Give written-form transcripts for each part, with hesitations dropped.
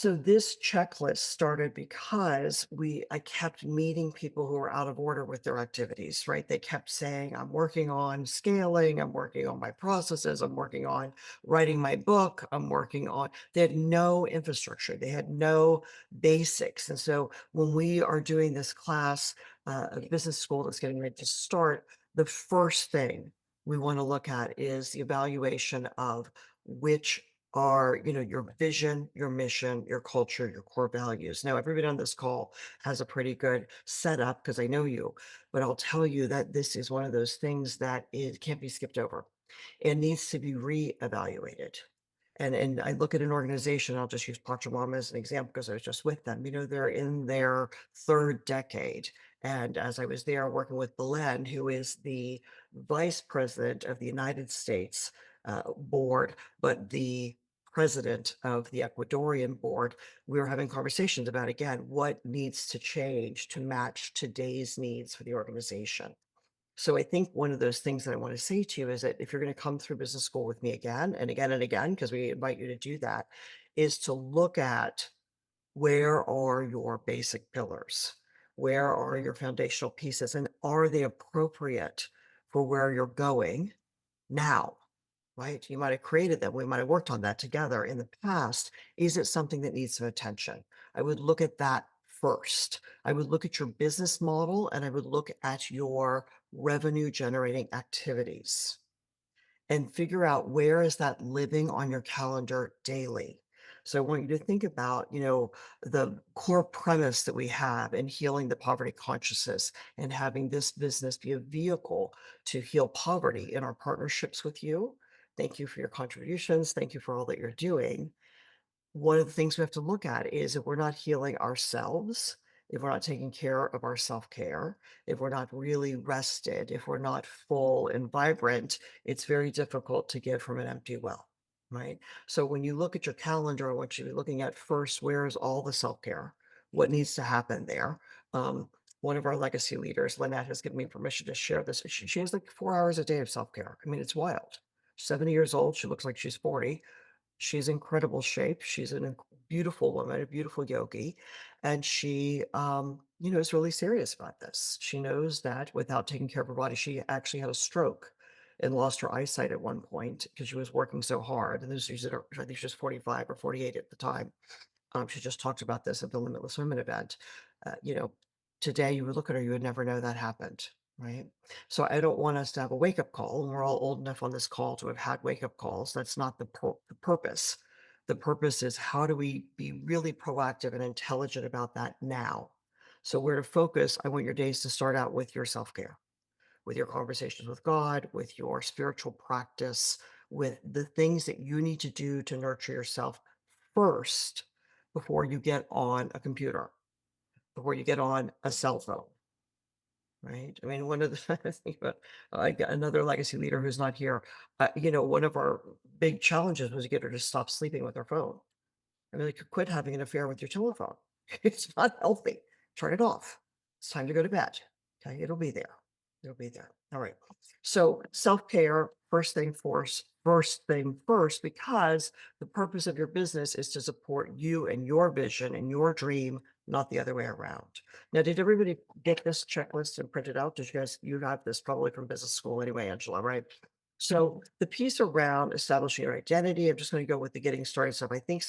So this checklist started because I kept meeting people who were out of order with their activities, right? They kept saying, I'm working on scaling, I'm working on my processes, I'm working on writing my book, they had no infrastructure, they had no basics. And so when we are doing this class, a business school that's getting ready to start, the first thing we want to look at is the evaluation of which are, your vision, your mission, your culture, your core values. Now, everybody on this call has a pretty good setup because I know you, but I'll tell you that this is one of those things that it can't be skipped over. It needs to be reevaluated. And I look at an organization, I'll just use Pachamama as an example because I was just with them. They're in their third decade. And as I was there working with Belen, who is the vice president of the United States board, but the president of the Ecuadorian board, we were having conversations about, again, what needs to change to match today's needs for the organization. So I think one of those things that I want to say to you is that if you're going to come through business school with me again and again and again, because we invite you to do that, is to look at where are your basic pillars? Where are your foundational pieces? And are they appropriate for where you're going now? Right? You might have created them. We might have worked on that together in the past. Is it something that needs some attention? I would look at that first. I would look at your business model and I would look at your revenue generating activities and figure out where is that living on your calendar daily. So I want you to think about, the core premise that we have in healing the poverty consciousness and having this business be a vehicle to heal poverty in our partnerships with you. Thank you for your contributions. Thank you for all that you're doing. One of the things we have to look at is if we're not healing ourselves, if we're not taking care of our self-care, if we're not really rested, if we're not full and vibrant, it's very difficult to give from an empty well, right? So when you look at your calendar, I want you to be looking at first, where is all the self-care? What needs to happen there? Um, One of our legacy leaders, Lynette, has given me permission to share this. She has like 4 hours a day of self-care. I mean, it's wild. 70 years old. She looks like she's 40. She's incredible shape. She's a beautiful woman, a beautiful yogi, and she, is really serious about this. She knows that without taking care of her body, she actually had a stroke and lost her eyesight at one point because she was working so hard. And this she's at I think she was 45 or 48 at the time. She just talked about this at the Limitless Women event. Uh, you know, Today you would look at her, you would never know that happened, right? So I don't want us to have a wake up call, and we're all old enough on this call to have had wake up calls. That's not the purpose. The purpose is how do we be really proactive and intelligent about that now? So where to focus, I want your days to start out with your self care, with your conversations with God, with your spiritual practice, with the things that you need to do to nurture yourself first before you get on a computer, before you get on a cell phone, right? I mean, one of the think about I got another legacy leader who's not here. One of our big challenges was to get her to stop sleeping with her phone. I mean, like, quit having an affair with your telephone. It's not healthy. Turn it off. It's time to go to bed. Okay, it'll be there. It'll be there. All right. So self-care, first thing first, because the purpose of your business is to support you and your vision and your dream, not the other way around. Now, did everybody get this checklist and print it out? Did you have this probably from business school anyway, Angela, right? So the piece around establishing your identity, I'm just going to go with the getting started stuff. I think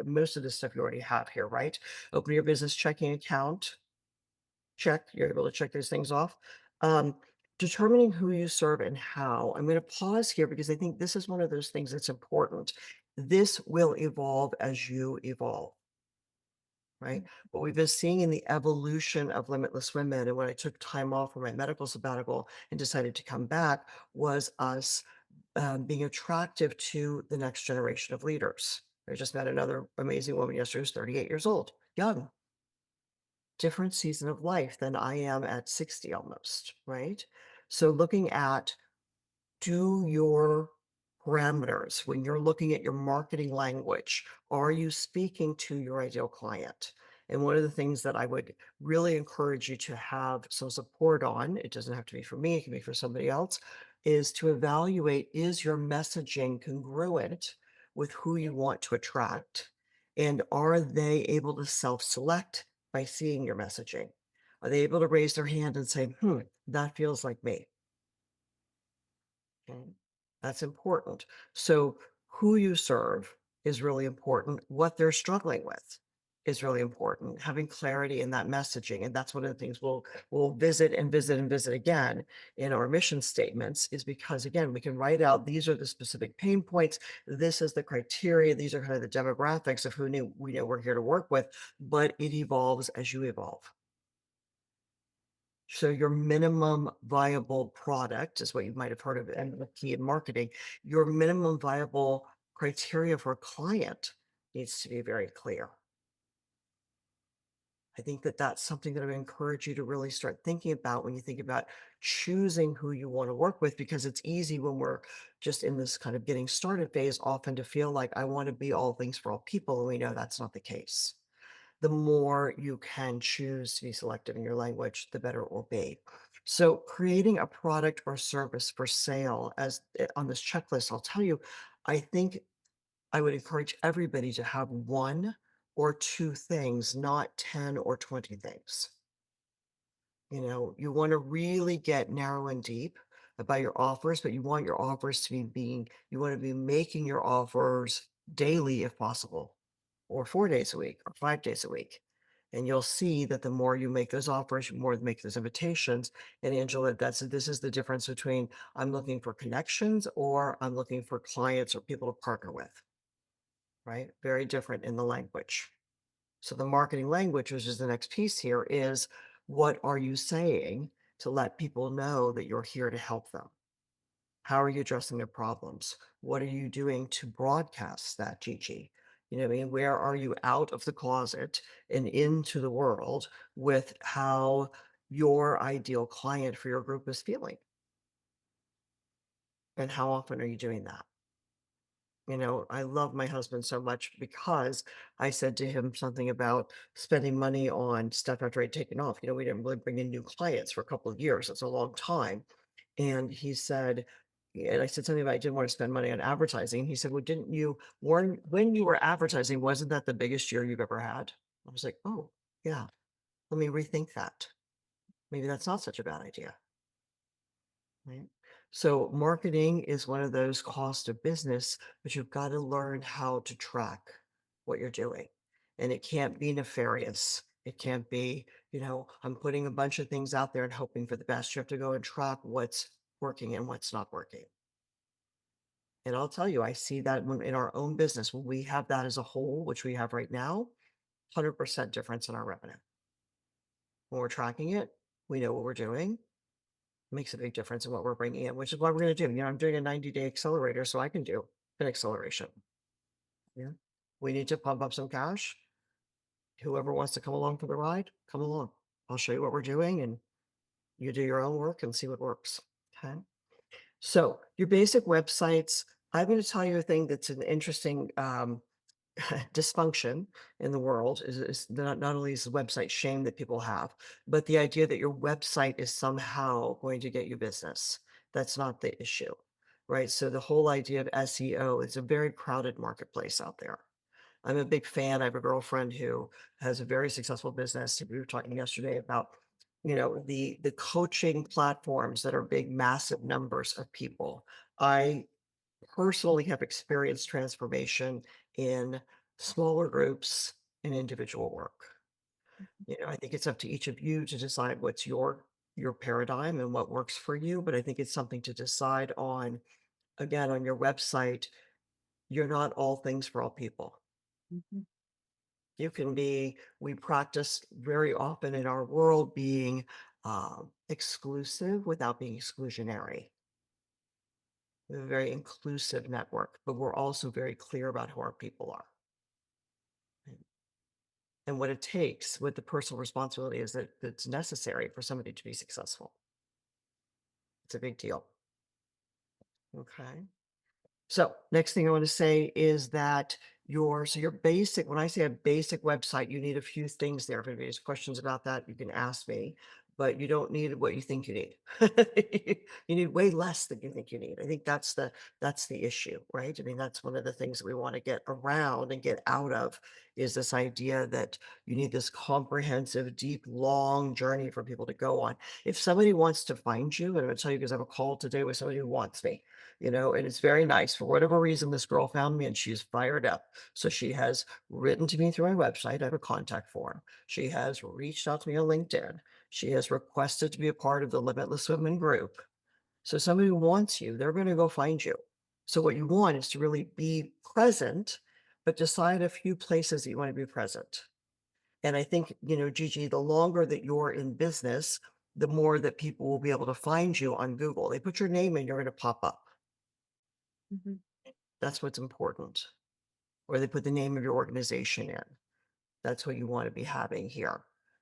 most of this stuff you already have here, right? Open your business checking account, check. You're able to check those things off. Um, Determining who you serve and how. I'm going to pause here because I think this is one of those things that's important. This will evolve as you evolve, right? What we've been seeing in the evolution of Limitless Women, and when I took time off from my medical sabbatical and decided to come back, was us being attractive to the next generation of leaders. I just met another amazing woman yesterday who's 38 years old, young, different season of life than I am at 60 almost, right? So looking at, do your parameters when you're looking at your marketing language, are you speaking to your ideal client? And one of the things that I would really encourage you to have some support on, it doesn't have to be for me, it can be for somebody else, is to evaluate, is your messaging congruent with who you want to attract? And are they able to self-select by seeing your messaging? Are they able to raise their hand and say, that feels like me? Okay. That's important. So, who you serve is really important. What they're struggling with is really important. Having clarity in that messaging, and that's one of the things we'll visit and visit and visit again in our mission statements, is because again we can write out these are the specific pain points. This is the criteria. These are kind of the demographics of who we know we're here to work with. But it evolves as you evolve. So your minimum viable product is what you might have heard of MVP in marketing. Your minimum viable criteria for a client needs to be very clear. I think that that's something that I would encourage you to really start thinking about when you think about choosing who you want to work with, because it's easy when we're just in this kind of getting started phase often to feel like I want to be all things for all people. And we know that's not the case. The more you can choose to be selective in your language, the better it will be. So, creating a product or service for sale as on this checklist, I'll tell you, I think I would encourage everybody to have one or two things, not 10 or 20 things. You want to really get narrow and deep about your offers, but you want your offers to you want to be making your offers daily if possible, or 4 days a week, or 5 days a week. And you'll see that the more you make those offers, the more you make those invitations. And Angela, this is the difference between I'm looking for connections or I'm looking for clients or people to partner with, right? Very different in the language. So the marketing language, which is the next piece here, is what are you saying to let people know that you're here to help them? How are you addressing their problems? What are you doing to broadcast that, Gigi? You know what I mean? Where are you out of the closet and into the world with how your ideal client for your group is feeling? And how often are you doing that? I love my husband so much because I said to him something about spending money on stuff after I'd taken off. We didn't really bring in new clients for a couple of years. It's a long time. And he said, and I said something about I didn't want to spend money on advertising. He said, well, didn't you, when you were advertising, wasn't that the biggest year you've ever had? I was like, oh, yeah, let me rethink that. Maybe that's not such a bad idea. Right. So marketing is one of those cost of business, but you've got to learn how to track what you're doing. And it can't be nefarious. It can't be, I'm putting a bunch of things out there and hoping for the best. You have to go and track what's working and what's not working. And I'll tell you, I see that in our own business, when we have that as a whole, which we have right now, 100% difference in our revenue. When we're tracking it, we know what we're doing, makes a big difference in what we're bringing in, which is what we're going to do. I'm doing a 90-day accelerator, so I can do an acceleration. Yeah. We need to pump up some cash. Whoever wants to come along for the ride, come along. I'll show you what we're doing and you do your own work and see what works. Okay. So your basic websites, I'm going to tell you a thing that's an interesting dysfunction in the world is not only is the website shame that people have, but the idea that your website is somehow going to get you business. That's not the issue, right? So the whole idea of SEO is a very crowded marketplace out there. I'm a big fan. I have a girlfriend who has a very successful business. We were talking yesterday about, the coaching platforms that are big, massive numbers of people. I personally have experienced transformation in smaller groups and individual work. I think it's up to each of you to decide what's your paradigm and what works for you, but I think it's something to decide on. Again, on your website, you're not all things for all people. Mhm. You can be We practice very often in our world being exclusive without being exclusionary. We're a very inclusive network, but we're also very clear about who our people are and what it takes, what the personal responsibility is that's necessary for somebody to be successful. It's a big deal. Okay. So next thing I want to say is that your basic, when I say a basic website, you need a few things there. If anybody has questions about that, you can ask me. but you don't need what you think you need. You need way less than you think you need. I think that's the issue, right? I mean, that's one of the things that we want to get around and get out of is this idea that you need this comprehensive, deep, long journey for people to go on. If somebody wants to find you, and I'm going to tell you because I have a call today with somebody who wants me, and it's very nice. For whatever reason, this girl found me and she's fired up. So she has written to me through my website. I have a contact form. She has reached out to me on LinkedIn. She has requested to be a part of the Limitless Women group. So somebody who wants you, they're going to go find you. So what you want is to really be present, but decide a few places that you want to be present. And I think, Gigi, the longer that you're in business, the more that people will be able to find you on Google. They put your name in, you're going to pop up. Mhm. That's what's important. Or they put the name of your organization in. That's what you want to be having here.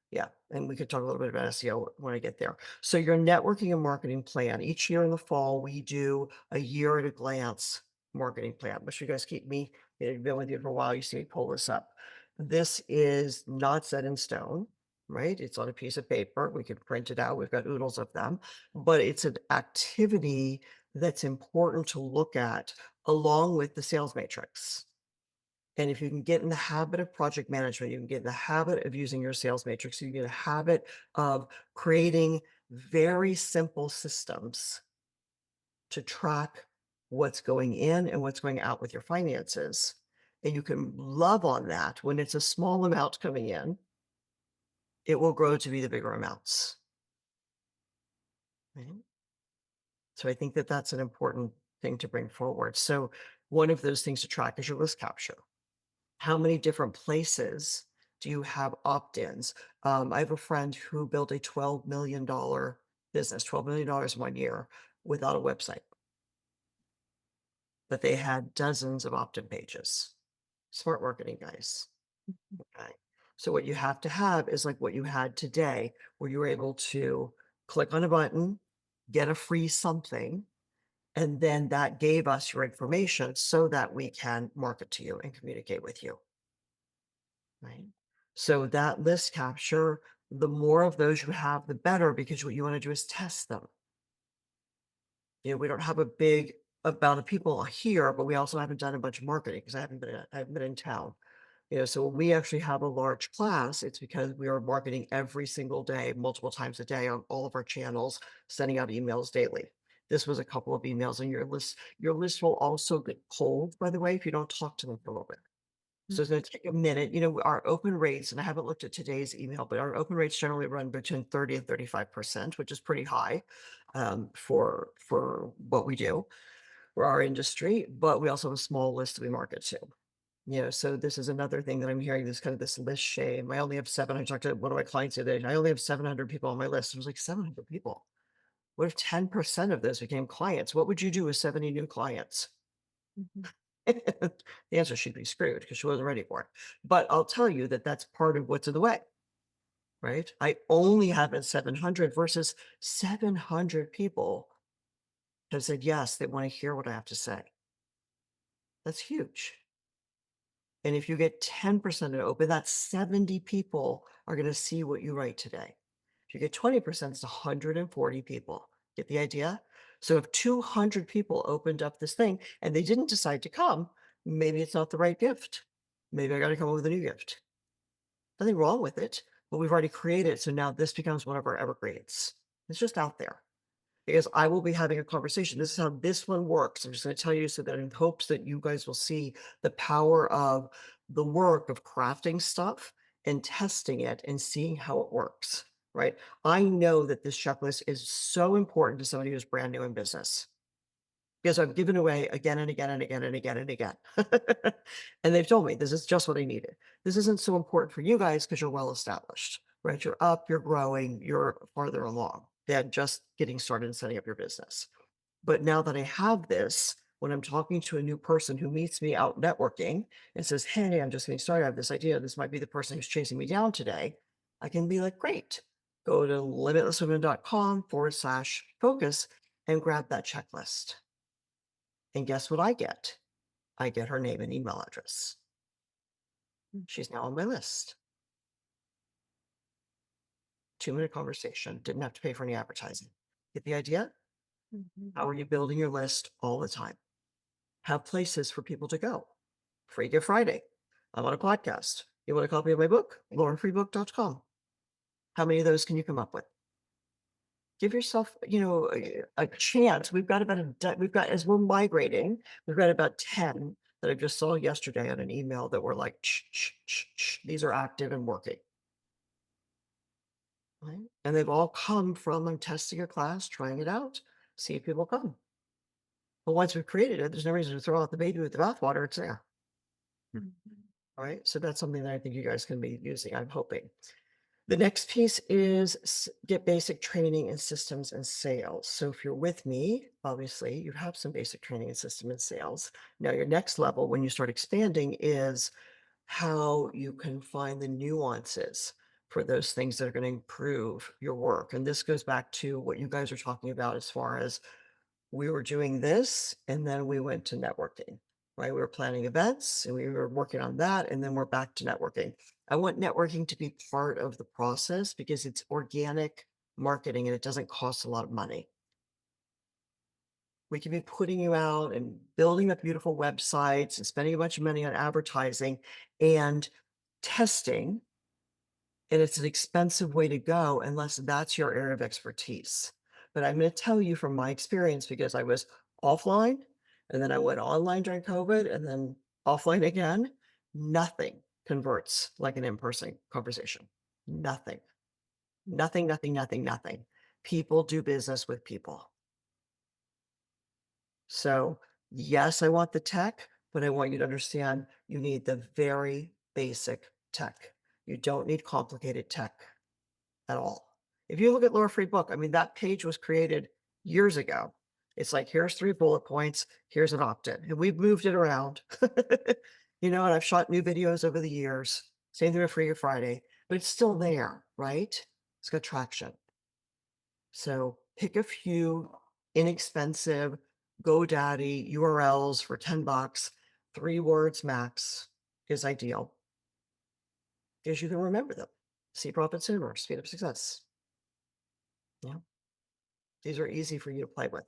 Yeah, and we could talk a little bit about SEO when I get there. So your networking and marketing plan. Each year in the fall, we do a year at a glance marketing plan. But you guys keep me, I've been with you for a while. You see me pull this up. This is not set in stone, right? It's on a piece of paper. We can print it out. We've got oodles of them, but it's an activity that's important to look at along with the sales matrix. And if you can get in the habit of project management, you can get in the habit of using your sales matrix, you can get a habit of creating very simple systems to track what's going in and what's going out with your finances. And you can love on that when it's a small amount coming in, it will grow to be the bigger amounts. Right? So I think that that's an important thing to bring forward. So one of those things to track is your list capture. How many different places do you have opt-ins? I have a friend who built a $12 million business, $12 million in 1 year without a website, but they had dozens of opt-in pages. Smart marketing, guys. Okay. So what you have to have is like what you had today, where you were able to click on a button, get a free something, and then that gave us your information so that we can market to you and communicate with you. Right. So that list capture, the more of those you have, the better, because what you want to do is test them. We don't have a big amount of people here, but we also haven't done a bunch of marketing because I haven't been in town. So when we actually have a large class, it's because we are marketing every single day, multiple times a day on all of our channels, sending out emails daily. This was a couple of emails, and your list will also get cold, by the way, if you don't talk to them for a little bit. So it's gonna take a minute. Our open rates, and I haven't looked at today's email, but our open rates generally run between 30 and 35%, which is pretty high, for what we do, for our industry, but we also have a small list that we market to. So this is another thing that I'm hearing, this kind of this list shame. I only have 7. I talked to one of my clients the other day, and I only have 700 people on my list. I was like, 700 people? What if 10% of those became clients? What would you do with 70 new clients? Mhm. The answer, she'd be screwed because she wasn't ready for it. But I'll tell you that that's part of what's in the way, right? I only have it 700 versus 700 people have said yes, they want to hear what I have to say. That's huge. And if you get 10% of open, that's 70 people are going to see what you write today. If you get 20%, it's 140 people. Get the idea? So if 200 people opened up this thing and they didn't decide to come, maybe it's not the right gift. Maybe I got to come up with a new gift. Nothing wrong with it, but we've already created it. So now this becomes one of our evergreens. It's just out there because I will be having a conversation. This is how this one works. I'm just going to tell you so that in hopes that you guys will see the power of the work of crafting stuff and testing it and seeing how it works. Right. I know that this checklist is so important to somebody who's brand new in business because I've given away again and again and again and again and again. And they've told me this is just what I needed. This isn't so important for you guys because you're well established, right? You're up, you're growing, you're farther along than just getting started and setting up your business. But now that I have this, when I'm talking to a new person who meets me out networking and says, "Hey, I'm just getting started. I have this idea. This might be the person who's chasing me down today." I can be like, "Great. Go to limitlesswomen.com/focus and grab that checklist." And guess what I get? I get her name and email address. Mm. She's now on my list. 2-minute conversation, didn't have to pay for any advertising. Get the idea? Mhm. How are you building your list all the time? Have places for people to go. Free Gift Friday. I'm on a podcast. You want a copy of my book? LaurenFreebook.com. How many of those can you come up with? Give yourself, a chance. We've got, as we're migrating, we've got about 10 that I just saw yesterday on an email that were like, "Shh, shh, shh, shh." These are active and working, right? And they've all come from, I'm testing a class, trying it out, see if people come. But once we've created it, there's no reason to throw out the baby with the bathwater. It's there. Mhm. All right. So that's something that I think you guys can be using. I'm hoping. The next piece is get basic training in systems and sales. So if you're with me, obviously you have some basic training in system and sales. Now your next level when you start expanding is how you can find the nuances for those things that are going to improve your work. And this goes back to what you guys are talking about as far as we were doing this and then we went to networking, right? We were planning events and we were working on that and then we're back to networking. I want networking to be part of the process because it's organic marketing and it doesn't cost a lot of money. We can be putting you out and building up beautiful websites and spending a bunch of money on advertising and testing, and it's an expensive way to go unless that's your area of expertise. But I'm going to tell you from my experience because I was offline and then I went online during COVID and then offline again. Nothing converts like an in person conversation. Nothing, nothing, nothing, nothing, nothing. People do business with people. So, yes, I want the tech, but I want you to understand you need the very basic tech. You don't need complicated tech at all. If you look at Laura Free Book, I mean, that page was created years ago. It's like, here's 3 bullet points, here's an opt-in, and we've moved it around. And I've shot new videos over the years. Same thing with Free Friday, but it's still there, right? It's got traction. So pick a few inexpensive GoDaddy URLs for $10, 3 words max is ideal because you can remember them. See profit sooner, speed up success. Yeah. These are easy for you to play with.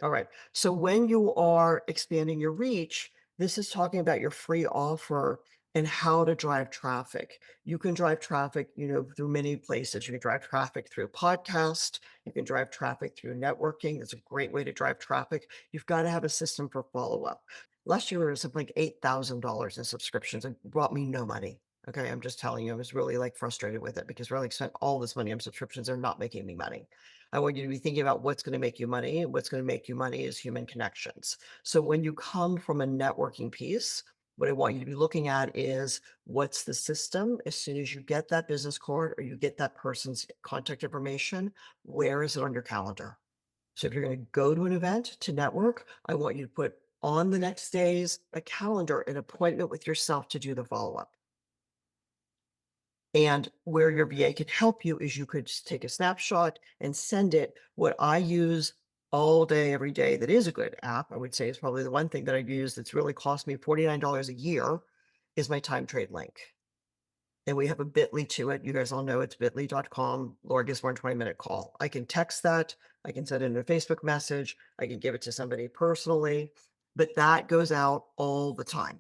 All right. So when you are expanding your reach, this is talking about your free offer and how to drive traffic. You can drive traffic, through many places. You can drive traffic through podcast. You can drive traffic through networking. It's a great way to drive traffic. You've got to have a system for follow up. Last year, it was something like $8,000 in subscriptions and brought me no money. Okay. I'm just telling you, I was really like frustrated with it because really spent all this money on subscriptions. They're not making me money. I want you to be thinking about what's going to make you money. And what's going to make you money is human connections. So when you come from a networking piece, what I want you to be looking at is what's the system as soon as you get that business card or you get that person's contact information, where is it on your calendar? So if you're going to go to an event to network, I want you to put on the next day's a calendar, an appointment with yourself to do the follow up. And where your VA could help you is you could just take a snapshot and send it. What I use all day, every day, that is a good app, I would say is probably the one thing that I've used that's really cost me $49 a year is my time trade link. And we have a bit.ly to it. You guys all know it's bit.ly.com. Laura gives 1 20-minute call. I can text that. I can send it in a Facebook message. I can give it to somebody personally, but that goes out all the time.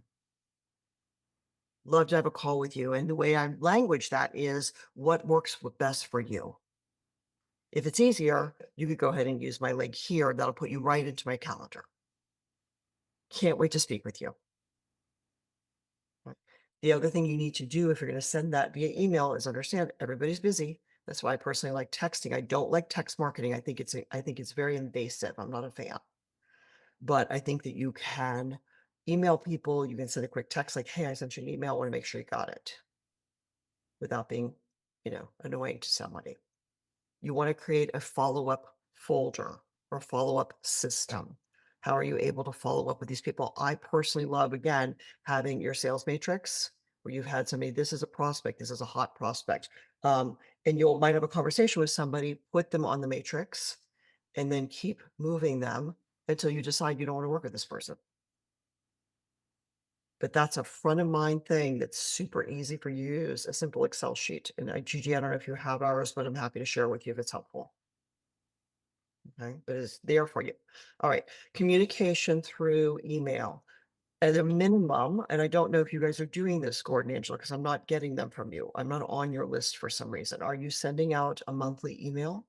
Love to have a call with you. And the way I language that is what works best for you. If it's easier, you could go ahead and use my link here. That'll put you right into my calendar. Can't wait to speak with you. Right. The other thing you need to do if you're going to send that via email is understand everybody's busy. That's why I personally like texting. I don't like text marketing. I think it's very invasive. I'm not a fan. But I think that you can email people. You can send a quick text like, "Hey, I sent you an email. I want to make sure you got it," without being, annoying to somebody. You want to create a follow-up folder or follow-up system. How are you able to follow up with these people? I personally love, again, having your sales matrix where you've had somebody, this is a prospect, this is a hot prospect. And you might have a conversation with somebody, put them on the matrix, and then keep moving them until you decide you don't want to work with this person. but that's a front of mind thing that's super easy for you to use, a simple Excel sheet. And Gigi, I don't know if you have ours, but I'm happy to share with you if it's helpful. Okay, but it's there for you. All right, communication through email. At a minimum, and I don't know if you guys are doing this, Gordon, Angela, because I'm not getting them from you. I'm not on your list for some reason. Are you sending out a monthly email?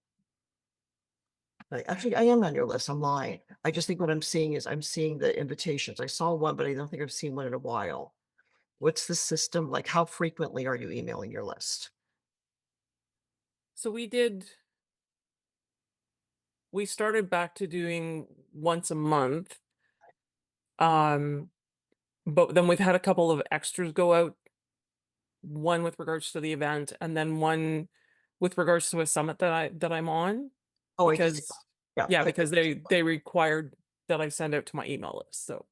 Actually, I am on your list. I'm lying. I just think what I'm seeing is I'm seeing the invitations. I saw one, but I don't think I've seen one in a while. What's the system like? How frequently are you emailing your list? So we started back to doing once a month. Um, but then we've had a couple of extras go out, one with regards to the event and then one with regards to a summit that I'm on Oh, I can see. because Yeah, yeah, because they required that I send out to my email list. So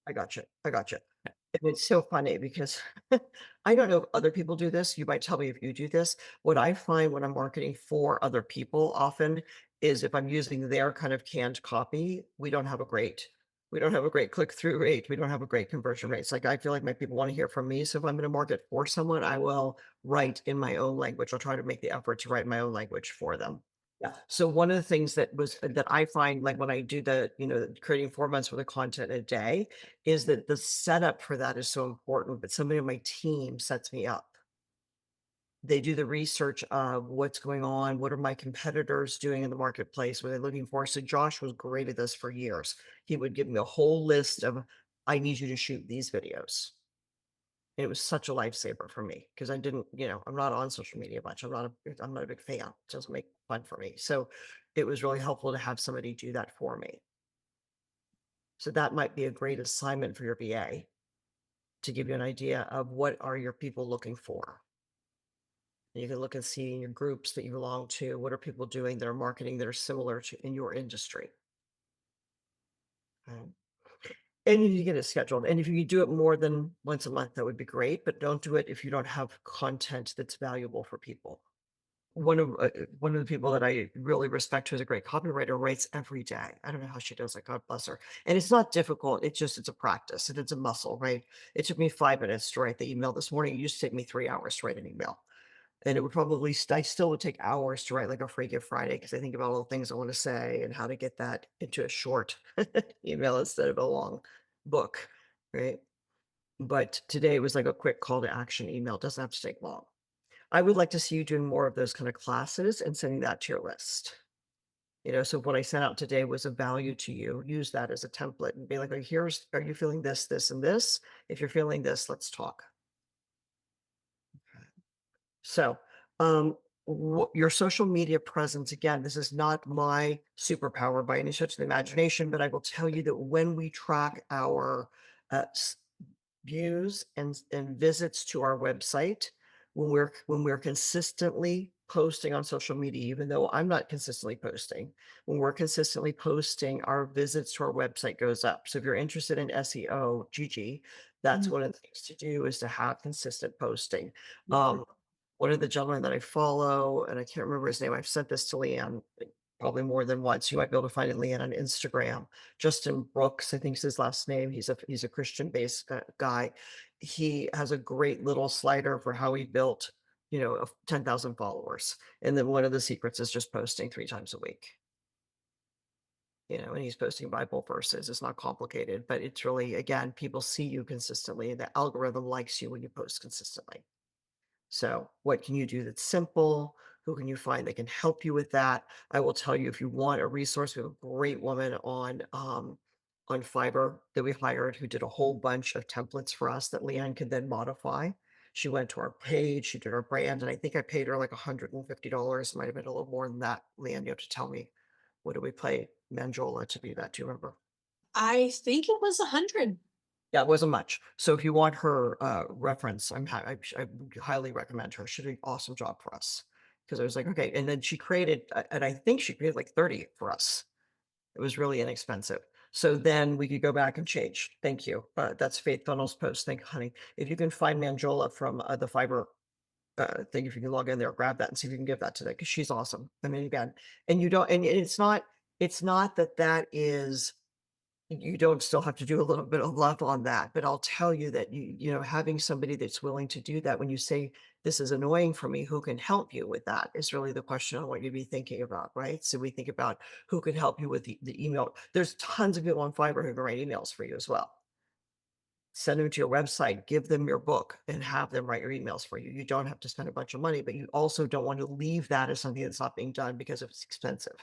I got you. I got you. And it's so funny because I don't know if other people do this. You might tell me if you do this. What I find when I'm marketing for other people often is if I'm using their kind of canned copy, we don't have a great click-through rate. We don't have a great conversion rate. It's like I feel like my people want to hear from me. So if I'm going to market for someone, I will write in my own language. I'll try to make the effort to write in my own language for them. Yeah. So one of the things that I find, like when I do creating 4 months worth of content a day, is that the setup for that is so important, but somebody on my team sets me up. They do the research of what's going on, what are my competitors doing in the marketplace, what are they looking for. So Josh was great at this for years. He would give me a whole list of, I need you to shoot these videos. It was such a lifesaver for me because I didn't, I'm not on social media much. I'm not a big fan. It doesn't make fun for me. So it was really helpful to have somebody do that for me. So that might be a great assignment for your VA to give you an idea of what are your people looking for. And you can look and see in your groups that you belong to, what are people doing that are marketing that are similar to in your industry. Um, and you need to get it scheduled. And if you could do it more than once a month, that would be great. But don't do it if you don't have content that's valuable for people. One of the people that I really respect, who's a great copywriter, writes every day. I don't know how she does it. God bless her. And it's not difficult. It's a practice and it's a muscle, right? It took me 5 minutes to write the email this morning. It used to take me 3 hours to write an email. And it would probably I still would take hours to write like a free gift Friday because I think about all the things I want to say and how to get that into a short email instead of a long book, right? But today it was like a quick call to action email. It doesn't have to take long. I would like to see you doing more of those kind of classes and sending that to your list. So what I sent out today was of value to you. Use that as a template and be like, "Oh, are you feeling this, this, and this? If you're feeling this, let's talk." So, your social media presence, again, this is not my superpower by any stretch of the imagination, but I will tell you that when we track our uh, views and visits to our website, when we're consistently posting on social media, even though I'm not consistently posting, when we're consistently posting, our visits to our website goes up. So if you're interested in SEO, GG, that's Mhm. one of the things to do is to have consistent posting. Um, One of the gentlemen that I follow, and I can't remember his name, I've sent this to Leanne probably more than once. You might be able to find it, Leanne, on Instagram. Justin Brooks, I think is his last name. He's a Christian-based guy. He has a great little slider for how he built, 10,000 followers. And then one of the secrets is just posting 3 times a week. And he's posting Bible verses. It's not complicated, but it's really, again, people see you consistently. The algorithm likes you when you post consistently. So, what can you do that's simple? Who can you find that can help you with that? I will tell you if you want a resource, we have a great woman on Fiverr that we hired who did a whole bunch of templates for us that Leanne could then modify. She went to our page, she did our brand, and I think I paid her like $150. Might have been a little more than that. Leanne, you have to tell me what did we pay Manjola to do that? Do you remember? I think it was 100. Yeah, it wasn't much. So if you want her, reference, I would highly recommend her. She did an awesome job for us. Because I was like, "Okay," and then she created, and I think she created like 30 for us. It was really inexpensive. So then we could go back and change. Thank you. That's Faith Funnels post. Thank you, honey. If you can find Manjola from, the Fiverr, thing, if you can log in there, grab that and see if you can give that to her because she's awesome. I mean, again, and you don't and it's not that that is You don't still have to do a little bit of love on that, but I'll tell you that having somebody that's willing to do that when you say, "This is annoying for me, who can help you with that?" is really the question I want you to be thinking about, right? So we think about who can help you with the email. There's tons of people on Fiverr who can write emails for you as well. Send them to your website, give them your book, and have them write your emails for you. You don't have to spend a bunch of money, but you also don't want to leave that as something that's not being done because it's expensive.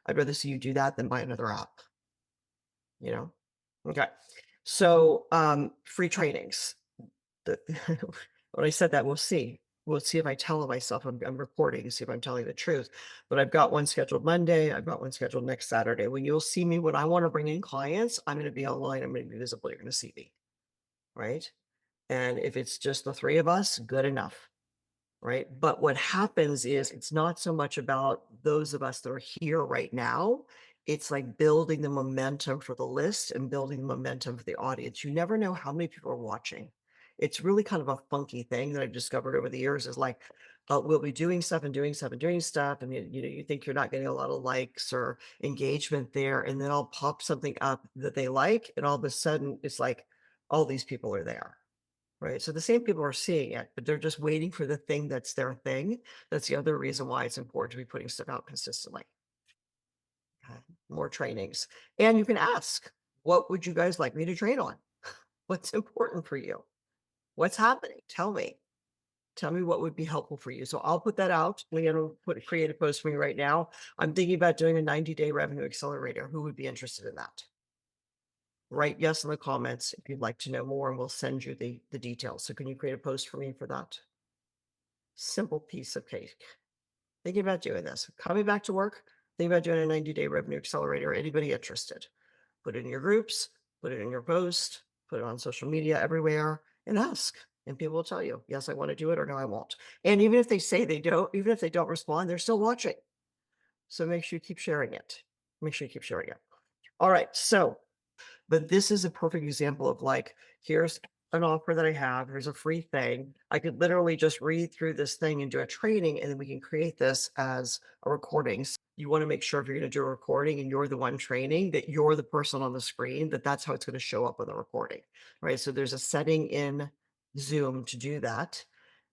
I'd rather see you do that than buy another app, you know? Okay. So, free trainings. The when I said that, we'll see. We'll see if I tell myself I'm recording, see if I'm telling the truth. But I've got one scheduled Monday. I've got one scheduled next Saturday. When you'll see me, when I want to bring in clients, I'm going to be online. I'm going to be visible. You're going to see me, right? And if it's just the three of us, good enough, right? But what happens is it's not so much about those of us that are here right now. It's like building the momentum for the list and building the momentum for the audience. You never know how many people are watching. It's really kind of a funky thing that I've discovered over the years is like, we'll be doing stuff and doing stuff and doing stuff. And you think you're not getting a lot of likes or engagement there. And then I'll pop something up that they like. And all of a sudden it's like, all these people are there. Right, so the same people are seeing it, but they're just waiting for the thing that's their thing. That's the other reason why it's important to be putting stuff out consistently. Okay, more trainings. And you can ask, what would you guys like me to train on? What's important for you? What's happening? Tell me. Tell me what would be helpful for you. So I'll put that out. Leanne will create a post for me right now. I'm thinking about doing a 90-day revenue accelerator. Who would be interested in that? Write yes in the comments if you'd like to know more, and we'll send you the details. So can you create a post for me for that? Simple piece of cake. Thinking about doing this. Coming back to work, thinking about doing a 90-day revenue accelerator. Anybody interested? Put it in your groups, put it in your post, put it on social media everywhere, and ask. And people will tell you, yes, I want to do it, or no, I won't. And even if they say they don't, even if they don't respond, they're still watching. So make sure you keep sharing it. Make sure you keep sharing it. All right. So but this is a perfect example of like, here's an offer that I have. Here's a free thing. I could literally just read through this thing and do a training, and then we can create this as a recording. So you want to make sure if you're going to do a recording and you're the one training, that you're the person on the screen, that's how it's going to show up on the recording, right? So there's a setting in Zoom to do that.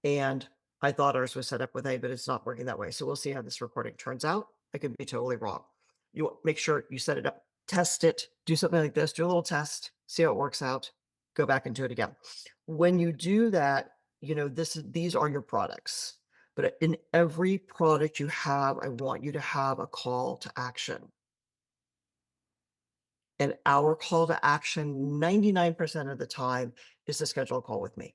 And I thought ours was set up with A, but it's not working that way. So we'll see how this recording turns out. I could be totally wrong. You make sure you set it up, test it, do something like this, do a little test, see how it works out, go back and do it again. When you do that, these are your products. But in every product you have, I want you to have a call to action. And our call to action 99% of the time is to schedule a call with me.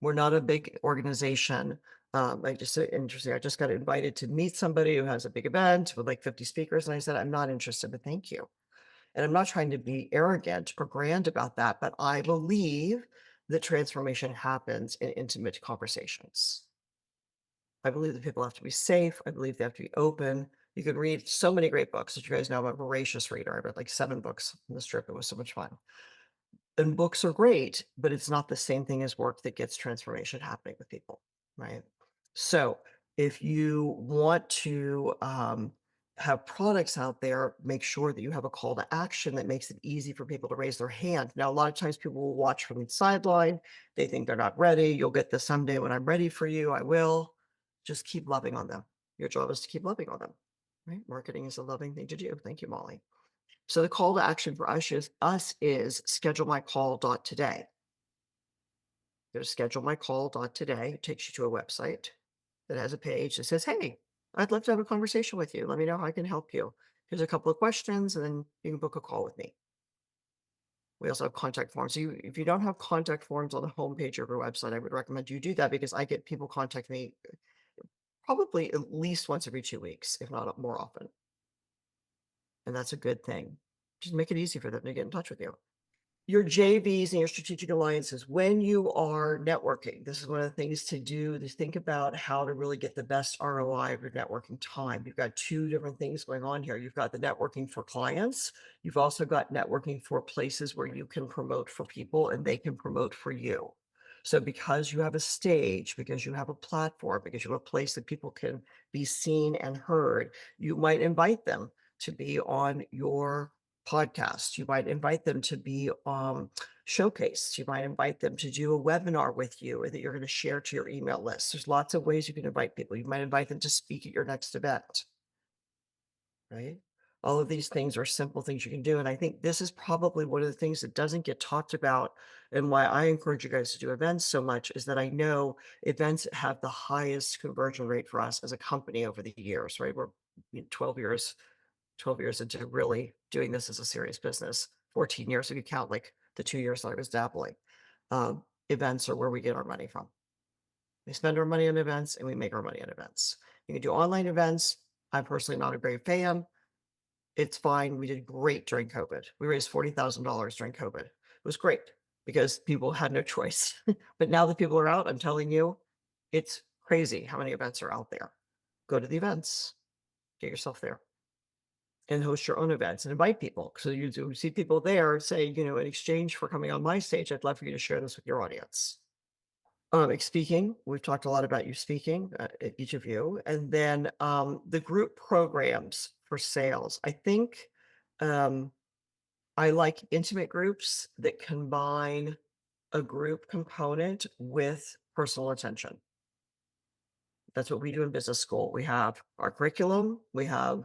We're not a big organization. Interesting. I just got invited to meet somebody who has a big event with like 50 speakers. And I said, I'm not interested, but thank you. And I'm not trying to be arrogant or grand about that, but I believe that transformation happens in intimate conversations. I believe that people have to be safe. I believe they have to be open. You can read so many great books. That you guys know I'm a voracious reader. I read like 7 books on this trip. It was so much fun. And books are great, but it's not the same thing as work that gets transformation happening with people, right? So if you want to have products out there, make sure that you have a call to action that makes it easy for people to raise their hand. Now, a lot of times people will watch from the sideline. They think they're not ready. You'll get this someday when I'm ready for you. I will. Just keep loving on them. Your job is to keep loving on them, right? Marketing is a loving thing to do. Thank you, Molly. So the call to action for us is schedule my call today. Go to schedule my call today. It takes you to a website that has a page that says, hey, I'd love to have a conversation with you. Let me know how I can help you. Here's a couple of questions, and then you can book a call with me. We also have contact forms. So if you don't have contact forms on the homepage of your website, I would recommend you do that because I get people contact me probably at least once every 2 weeks, if not more often. And that's a good thing. Just make it easy for them to get in touch with you. Your JVs and your strategic alliances, when you are networking, this is one of the things to do, to think about how to really get the best ROI of your networking time. You've got 2 different things going on here. You've got the networking for clients. You've also got networking for places where you can promote for people and they can promote for you. So because you have a stage, because you have a platform, because you have a place that people can be seen and heard, you might invite them to be on your podcast. You might invite them to be showcased. You might invite them to do a webinar with you or that you're going to share to your email list. There's lots of ways you can invite people. You might invite them to speak at your next event, right? All of these things are simple things you can do. And I think this is probably one of the things that doesn't get talked about and why I encourage you guys to do events so much is that I know events have the highest conversion rate for us as a company over the years, right? We're 12 years into really doing this as a serious business, 14 years if you count like the 2 years that I was dabbling. Events are where we get our money from. We spend our money on events and we make our money on events. You can do online events. I'm personally not a great fan. It's fine. We did great during COVID. We raised $40,000 during COVID. It was great because people had no choice. But now that people are out, I'm telling you, it's crazy how many events are out there. Go to the events, get yourself there, and host your own events and invite people. So you do see people there say, in exchange for coming on my stage, I'd love for you to share this with your audience. Speaking, we've talked a lot about you speaking, each of you, and then the group programs for sales. I think I like intimate groups that combine a group component with personal attention. That's what we do in business school. We have our curriculum, we have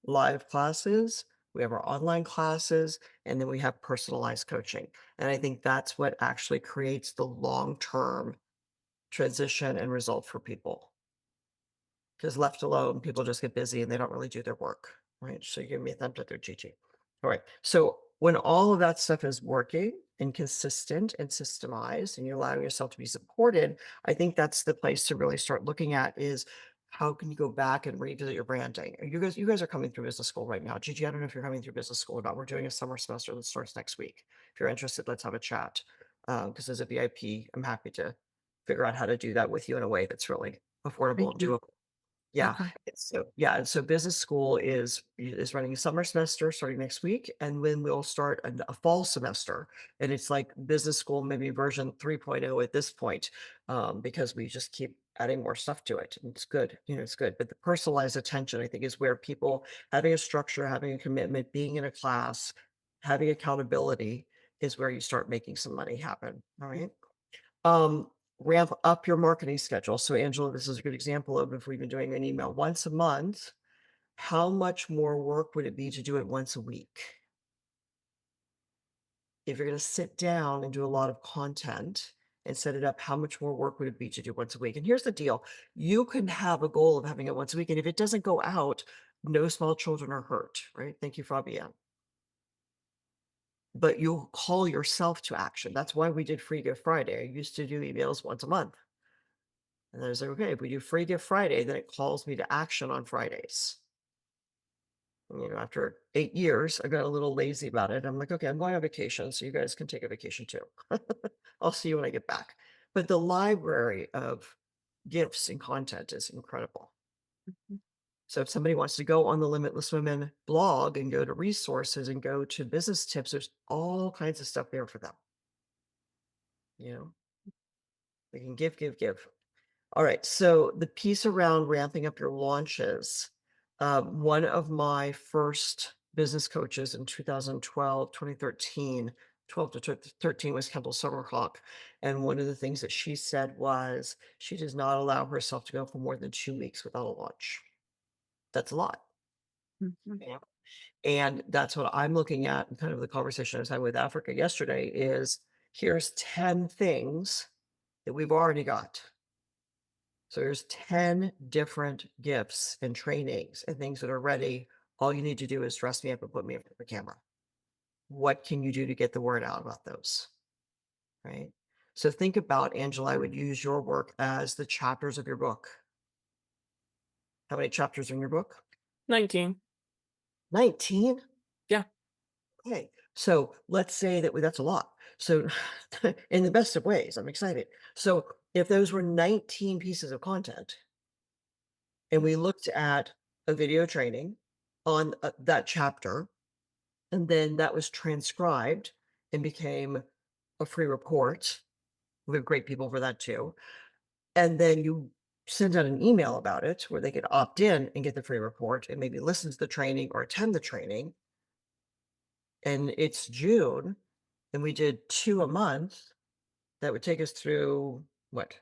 live classes, we have our online classes, and then we have personalized coaching. And I think that's what actually creates the long-term transition and result for people. Because left alone, people just get busy and they don't really do their work, right? So you give me a thumbs up there, Gigi. All right. So when all of that stuff is working and consistent and systemized and you're allowing yourself to be supported, I think that's the place to really start looking at is how can you go back and revisit your branding? You guys are coming through business school right now. Gigi, I don't know if you're coming through business school or not. We're doing a summer semester that starts next week. If you're interested, let's have a chat. Because as a VIP, I'm happy to figure out how to do that with you in a way that's really affordable and Thank you. doable. Yeah. Okay. And so business school is running a summer semester starting next week, and then we'll start a fall semester. And it's like business school, maybe version 3.0 at this point, because we just keep adding more stuff to it. And it's good, it's good. But the personalized attention, I think, is where people having a structure, having a commitment, being in a class, having accountability is where you start making some money happen. All right. Um, Ramp up your marketing schedule. So Angela, this is a good example of if we've been doing an email once a month, how much more work would it be to do it once a week? If you're going to sit down and do a lot of content and set it up, how much more work would it be to do once a week? And here's the deal. You can have a goal of having it once a week. And if it doesn't go out, no small children are hurt, right? Thank you, Fabienne. But you'll call yourself to action. That's why we did Free Gift Friday. I used to do emails once a month. And I was like, okay, if we do Free Gift Friday, then it calls me to action on Fridays. And, after 8 years, I got a little lazy about it. I'm like, okay, I'm going on vacation, so you guys can take a vacation too. I'll see you when I get back. But the library of gifts and content is incredible. Mhm. So if somebody wants to go on the Limitless Women blog and go to resources and go to business tips, there's all kinds of stuff there for them. They can give. All right. So the piece around ramping up your launches, one of my first business coaches in 2012, 2013, 12 to 13 was Kendall Summerclock. And one of the things that she said was she does not allow herself to go for more than 2 weeks without a launch. That's a lot. Mhm. Yeah. And that's what I'm looking at. And kind of the conversation I was having with Africa yesterday is here's 10 things that we've already got. So there's 10 different gifts and trainings and things that are ready. All you need to do is dress me up and put me in front of the camera. What can you do to get the word out about those? Right. So think about, Angela, I would use your work as the chapters of your book. How many chapters are in your book? 19. 19? Yeah. Okay. So let's say that's a lot. So in the best of ways, I'm excited. So if those were 19 pieces of content, and we looked at a video training on that chapter, and then that was transcribed and became a free report. We have great people for that too. And then you send out an email about it where they could opt in and get the free report and maybe listen to the training or attend the training. and it's June, and we did 2 a month, that would take us through what?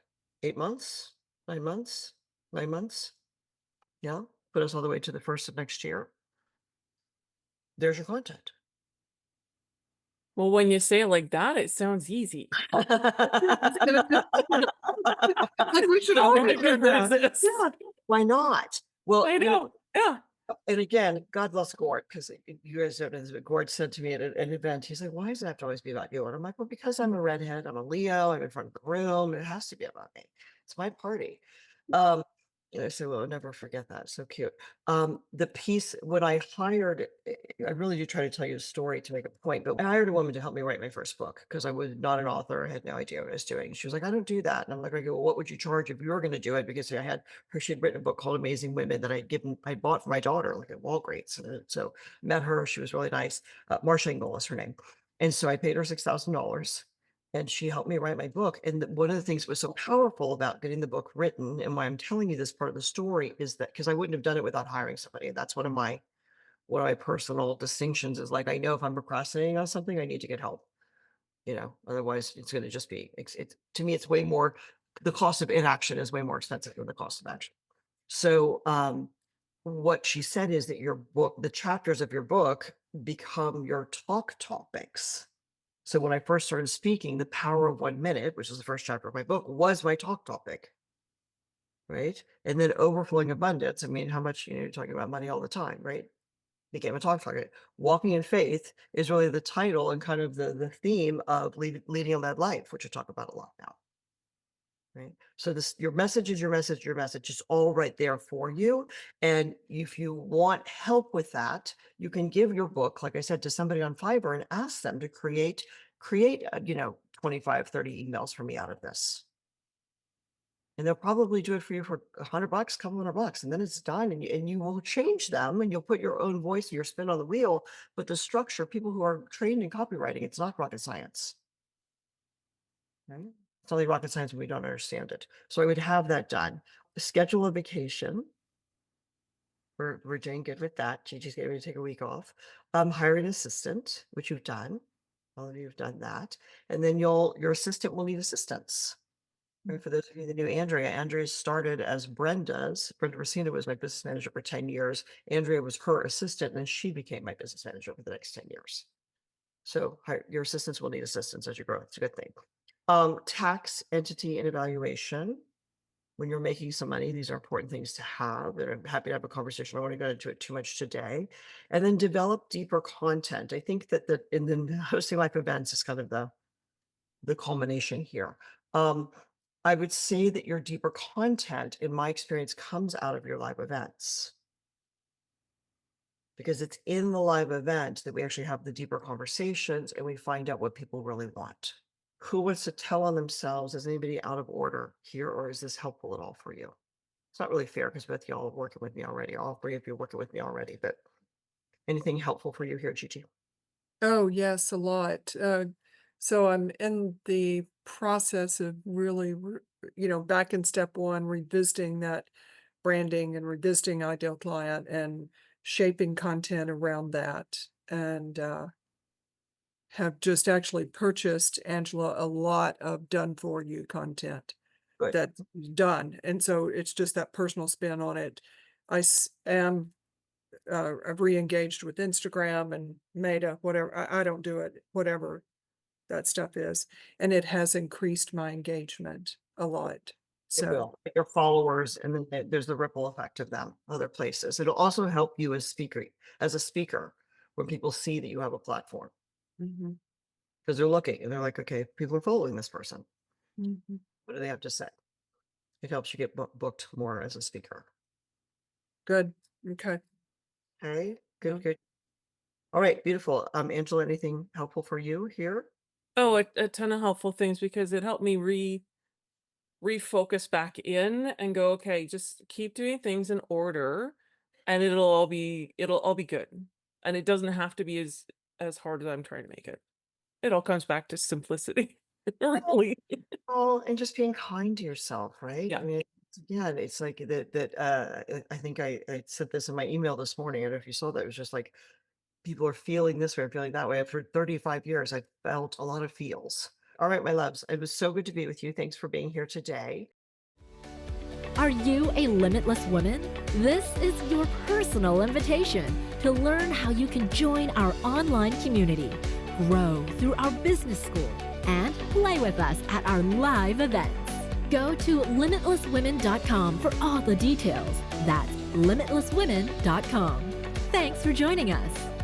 8 months? 9 months? 9 months? Yeah, put us all the way to the 1st of next year. There's your content. Well, when you say it like that, it sounds easy. Like, we should Oh all my be doing that. goodness. Yeah, why not? Well, I you know, know. Yeah. and again, God bless Gord, because you guys don't know this, but Gord said to me at an event, he's like, "Why does it have to always be about you?" And I'm like, "Well, because I'm a redhead, I'm a Leo, I'm in front of the room, it has to be about me. It's my party." Um, and I said, "Well, I'll never forget that. So cute." The piece when I hired, I really do try to tell you a story to make a point, but I hired a woman to help me write my first book because I was not an author. I had no idea what I was doing. She was like, "I don't do that." And I'm like, "Okay, well, what would you charge if you were going to do it?" Because I had her, she had written a book called Amazing Women that I bought for my daughter, like at Walgreens. And so met her. She was really nice. Marsha Engel is her name. And so I paid her $6,000 and she helped me write my book. And one of the things that was so powerful about getting the book written, and why I'm telling you this part of the story, is that because I wouldn't have done it without hiring somebody. And that's one of my personal distinctions is like I know if I'm procrastinating on something, I need to get help. Otherwise it's going to just be it's to me it's way more. The cost of inaction is way more expensive than the cost of action. So what she said is that your book, the chapters of your book, become your talk topics. So when I first started speaking, The Power of 1 Minute, which is the first chapter of my book, was my talk topic, right? And then Overflowing Abundance. I mean, how much, you're talking about money all the time, right? Became a talk topic. Walking in Faith is really the title and kind of the theme of leading a led life, which I talk about a lot now. Right. So your message is your message, your message is all right there for you. And if you want help with that, you can give your book, like I said, to somebody on Fiverr and ask them to create 25, 30 emails for me out of this. And they'll probably do it for you for $100, couple $100, and then it's done. And you will change them and you'll put your own voice, your spin on the wheel. But the structure, people who are trained in copywriting, it's not rocket science. Right? It's only rocket science when we don't understand it. So I would have that done. Schedule a vacation. We're doing good with that. Gigi's getting ready to take a week off. Hire an assistant, which you've done. All of you have done that. And then your assistant will need assistance. And for those of you that knew Andrea started as Brenda's. Brenda Racina was my business manager for 10 years. Andrea was her assistant, and then she became my business manager for the next 10 years. So your assistants will need assistance as you grow. It's a good thing. Tax, entity, and evaluation. When you're making some money, these are important things to have. And I'm happy to have a conversation. I don't want to go into it too much today. And then develop deeper content. I think that in the hosting life events is kind of the culmination here. I would say that your deeper content, in my experience, comes out of your live events. Because it's in the live event that we actually have the deeper conversations and we find out what people really want. Who wants to tell on themselves? Is anybody out of order here, or is this helpful at all for you? It's not really fair because both y'all are working with me already. All three of you are working with me already, but anything helpful for you here, Gigi? Oh, yes, a lot. So I'm in the process of really, back in step one, revisiting that branding and revisiting ideal client and shaping content around that. And have just actually purchased, Angela, a lot of done for you content Good. that's done. And so it's just that personal spin on it. Am I've re-engaged with Instagram and Meta, whatever. I don't do it, whatever that stuff is. And it has increased my engagement a lot. It So, will. Your followers, and then there's the ripple effect of them other places. It'll also help you as a speaker, when people see that you have a platform. mhm, Because they're looking and they're like, okay, people are following this person. mhm. What do they have to say? It helps you get booked more as a speaker. Good. Okay. Okay, Yeah. good, good. All right, beautiful. Angela, anything helpful for you here? Oh, a ton of helpful things because it helped me refocus back in and go, okay, just keep doing things in order and it'll all be good. And it doesn't have to be as hard as I'm trying to make it. It all comes back to simplicity. Really. Oh, and just being kind to yourself, right? I Yeah. mean, again, it's like I think I said this in my email this morning. I don't know if you saw that. It was just like people are feeling this way or feeling that way. For 35 years, I felt a lot of feels. All right, my loves, it was so good to be with you. Thanks for being here today. Are you a limitless woman? This is your personal invitation to learn how you can join our online community, grow through our business school, and play with us at our live events. Go to limitlesswomen.com for all the details. That's limitlesswomen.com. Thanks for joining us.